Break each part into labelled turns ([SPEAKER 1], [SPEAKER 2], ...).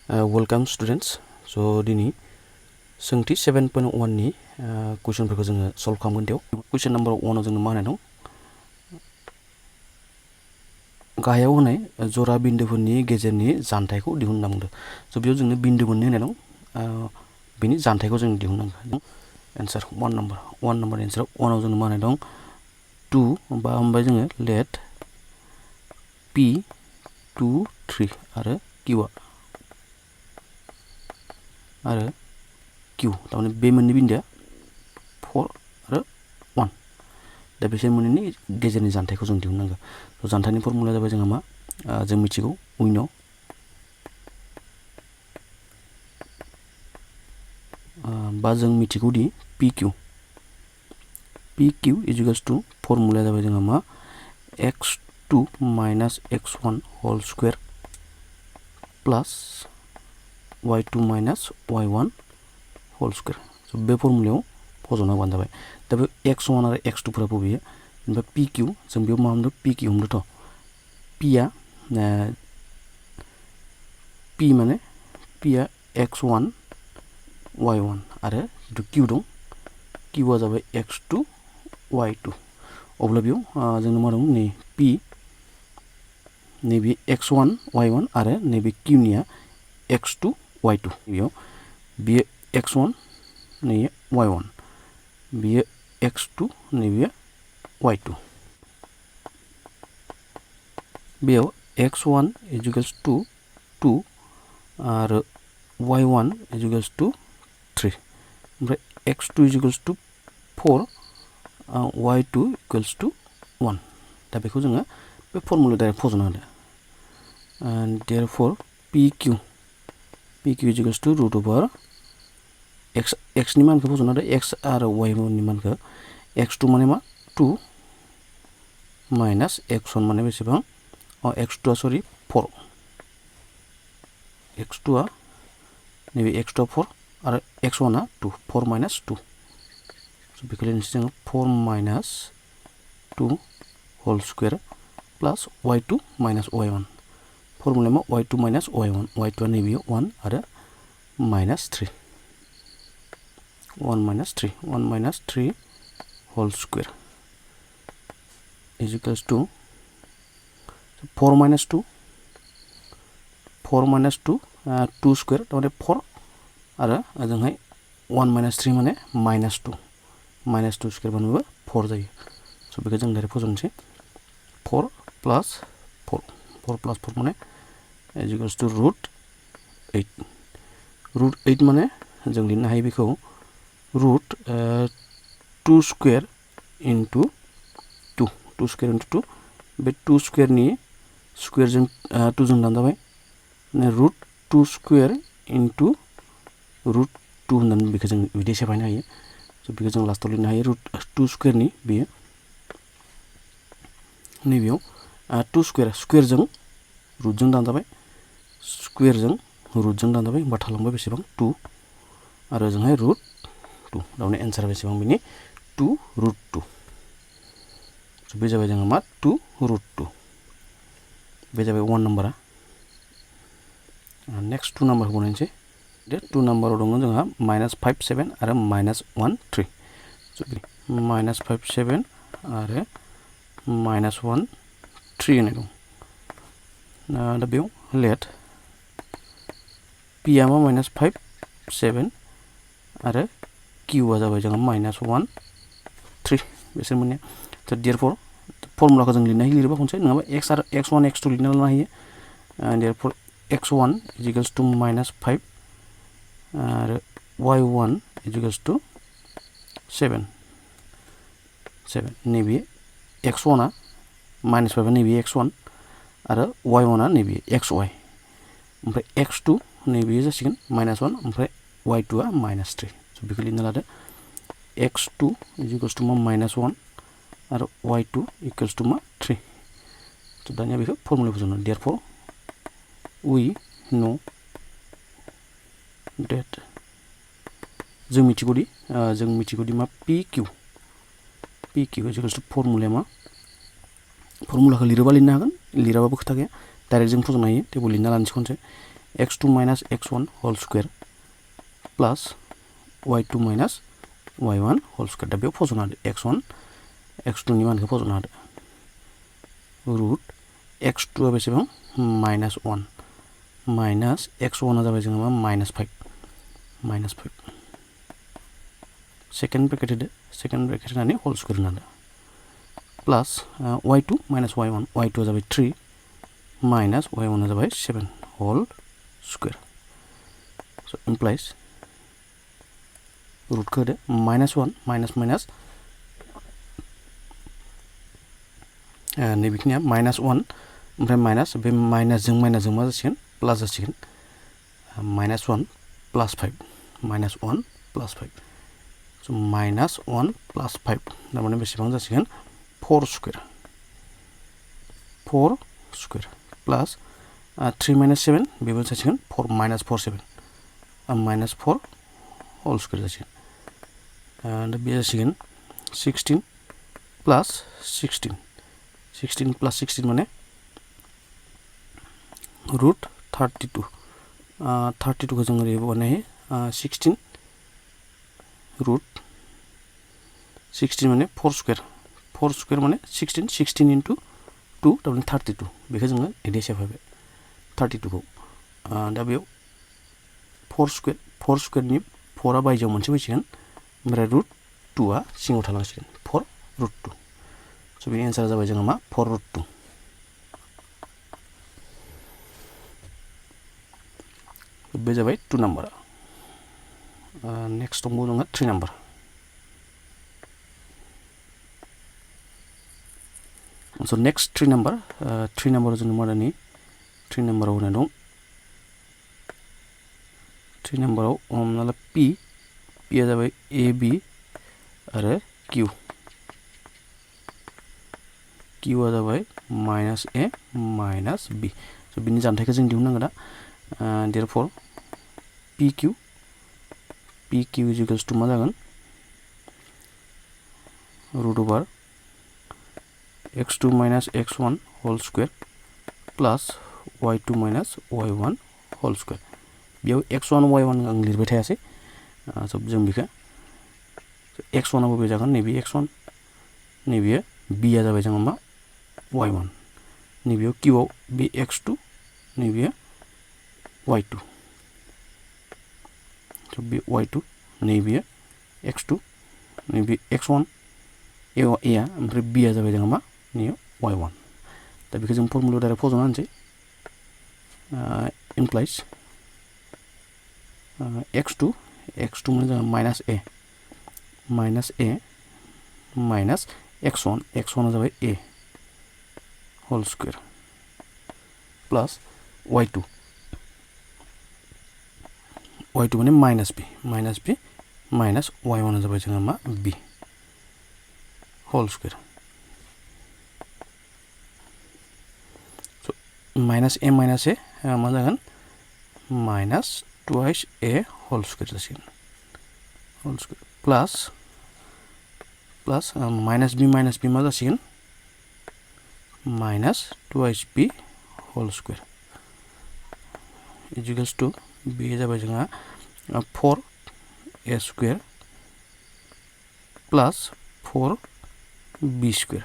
[SPEAKER 1] welcome students स' दिनै सोंथि 7.1 नि कुइसनफोरखौ जोङो सल्भ खालामगोन बेयाव कुइसन नाम्बार 1 आव जोंनो मा होनाय दं गाहायाव होनाय जरा बिन्दोफोरनि गेजेरनि जानथायखौ दिहुनना बुंदों स' बेयाव जोंनो बिन्दो मोननै होनाय दं बेनि जानथायखौ जों दिहुननांगोन एन्सार 1 नाम्बार एन्साराव 1 आव जोंनो मा होनाय दं 2 बा हमबाय जोङो लेट p 2 3 आरो q आरो q तारमाने बे मोननै बिन्दोआ 4 आरो 1 दा बिसोर मोननैनि गेजेरनि जानथायखौ जों दिहुननांगौ स' जानथायनि फर्मुलाया जाबाय जोंहा मा जों मिथिगौ उइनो बा जों मिथिगौ दि pq इजिकल्स टु फर्मुलाया जाबाय जोंहा मा x2 minus x1 whole square plus y2 minus y1 whole square स' बे फर्मुलायाव फज'ना होबानो जाबाय दा बे x1 आरो x2 फोरा बबेयो ओमफ्राय pq जों बेयाव मा हमदों pq हमदोंथ' p आ p माने p आ x1 y1 आरो जिथु q दं q आ जाबाय x2 y2 अब्ला बेयाव जोंनो मा दं नै p नैबे x1 y1 आरो नैबे q निया x2 y2 बेयाव बियो x1 नैयो y1 बियो x2 नैबे y2 बेयाव x1 इजिकल्स टु 2 आरो y1 इजिकल्स टु 3 ओमफ्राय x2 इजिकल्स to 4 y2 equals two 1 दा बेखौ जोङो बे फर्मुलायाव डाइरेक्ट फज'ना होदो and therefore pq equals to root over x नि मानखौ फज'ना होदो x आरो y नि मानखौ x2 माने मा 2 माइनास x1 माने बेसेबां x2 आ सरि 4 x2 आ नैबे x2 आ 4 आरो x1 आ 2 4 माइनास 2 स' बेखौ लिरनोसै जोङो 4 minus 2 whole square plus y2 minus y1 फर्मुलाया मा y2 माइनास y1 y2 आ नैबेयाव 1 आरो minus 3 1 minus 3 whole square equals to 4 minus 2 2 square तारमाने 4 आरो ओजोंहाय 1 माइनास 3 माने माइनास 2 स्क्वायर बानायबा 4 जायो स' बेखौ जों डाइरेक्ट फज'नोसै 4 प्लास 4 माने इजिकल्स टु रुट 8 माने जों लिरनो हायो बेखौ root 2 square into 2 square into 2 बे 2 स्क्वायरनि स्क्वायरजों 2 जों दानजाबाय रुट 2 स्क्वायर इन्टु रुट 2 होननानै बेखौ जों बिदि सेफायनो हायो स' बेखौ जों लास्टआव लिरनो हायो रुट 2 स्क्वायरनि बेयो नैबेयाव 2 स्क्वायरजों रुटजों दानजाबाय स्क्वायरजों रुटजों दानजाबाय होमबा थालांबाय बेसेबां 2 आरो ओजोंहाय रुट 2 दाउनो एन्सारा बेसेबां बिनि 2 रुट 2 स' बे जाबाय जोङो मा 2 रुट 2 बे जाबाय 1 नाम्बारा नेक्स्ट 2 नाम्बारखौ बनायनोसै दे 2 नाम्बाराव दङ जोंहा माइनास 5 7 आरो माइनास 1 3 स' माइनास 5 7 आरो माइनास 1 3 होनाय दं दा बेयाव लेट p आ मा माइनास 5 7 आरो q आ जाबाय जोंहा माइनास 1 3 बिसोर मोननै स' देयरफर फर्मुलाखौ जों लिरनो हायो लिरबा खनसे नङाबा x आरो x1 x2 लिरना लानो हायो देयरफर x1 इजिकल्स टु माइनास 5 आरो y1 इजिकल्स टु 7 नैबे x1 आ माइनास 5 नैबे x1 आरो y1 आ नैबे xy ओमफ्राय x2 नैबे जासिगोन माइनास 1 ओमफ्राय y2 आ माइनास 3 स' बेखौ लिरना लादो x2 इजिकल्स टु मा माइनास 1 आरो y2 इक्वल्स टु मा 3 स' दानिया बेखौ फर्मुलायाव फज'नो देयरफर we know that जों मिथिगौदि मा pq इजिकल्स टु फर्मुलाया मा फर्मुलाखौ लिरोबा लिरनो हागोन लिराबाबो खोथा गैया डाइरेक्ट जों फज'नो हायो टेबोल लिरना लानोसै खनसे x2 minus x1 whole square plus y2 minus y1 whole square दा बेयाव फज'ना होदो x1 x2 नि मानखौ फज'ना होदो रुट x2 आ बेसेबां -1 माइनास x1 आ जाबाय जोंहा -5 सेकेन्ड ब्रेकेट होदो सेकेन्ड ब्रेकेट होनानै होल स्क्वायर होना होदो प्लास y2 minus y1 y2 आ जाबाय 3 माइनास y1 आ जाबाय 7 whole square so implies root को होदो -1 माइनास माइनास नैबेखिनिया -1 ओमफ्राय माइनास बे माइनासजों मा जासिगोन प्लास जासिगोन -1 प्लास 5 -1 प्लास 5 so -1 प्लास 5 तारमाने बेसेबां जासिगोन 4 स्क्वायर प्लास 3 minus 7 बेबो जासिगोन 4 minus 4 7 minus 4 होल स्क्वायर जासिगोन दा बे जासिगोन 16 प्लास 16 प्लास 16 माने रुट 32 32 को जों ओरै बानायो 16 रुट 16 माने 4 स्क्वायर माने 16 into 2 तारमाने 32 बेखौ जोङो एडि हिसाब होबाय 32 खौ दा बेयाव 4 स्क्वायर नि 4 आ बायजोआव मोनसे फैसिगोन ओमफ्राय रुट 2 आ सिङाव थालांसिगोन 4 रुट 2 स' बेनि एन्सारा जाबाय जोंहा मा 4 रुट 2 बे जाबाय 2 नाम्बार नेक्स्ट दंबावो जोंहा 3 number so next 3 number 3 number जों मादानि 3 number आव होना दं 3 number आव हमना ला p आ जाबाय a b आरो q आ जाबाय -a -b so बिनि जानथायखौ जों दिहुननांगोन दा therefore pq is equals to मा जागोन root over x2 minus x1 whole square plus y2 minus y1 whole square बेयाव x1 y1 आं लिरबाय थायासै सब जों बेखौ x1 आबो बे जागोन नैबे x1 नैबे b आ जाबाय जोंहा मा y1 नैबेयाव q आव बे x2 नैबे y2 so बे y2 नैबे x2 नैबे x1 a ओमफ्राय b आ जाबाय जोंहा मा y1 दा बेखौ जों फर्मुलायाव डाइरेक्ट फज'ना होनसै implies x2 माने जोंहा -a माइनास x1 आ जाबाय a whole square plus y2 माने -b माइनास y1 आ जाबाय जोंहा मा b whole square minus a मा जागोन minus twice a whole square जासिगोन whole square plus minus b मा जासिगोन minus twice b whole square equals to बे जाबाय जोंहा 4a square plus 4b square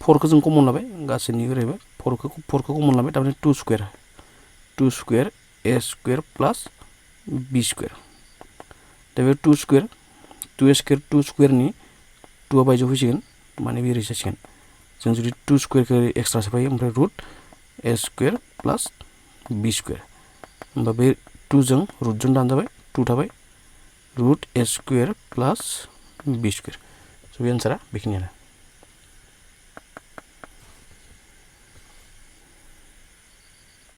[SPEAKER 1] 4 को जों कमन लाबाय गासैनि ओरैबो 4 को कमन लाबाय तारमाने 2 square a square plus b square दा बे 2 स्क्वायर नि 2 आ बायजोआव फैसिगोन माने बे ओरै जासिगोन जों जुदि 2 स्क्वायर को एक्सट्रा सोफायो ओमफ्राय root a square plus b square होमबा बे 2 जों रुट जों दानजाबाय 2 थाबाय root a square plus b square स' बे आन्सारा बेखिनियानो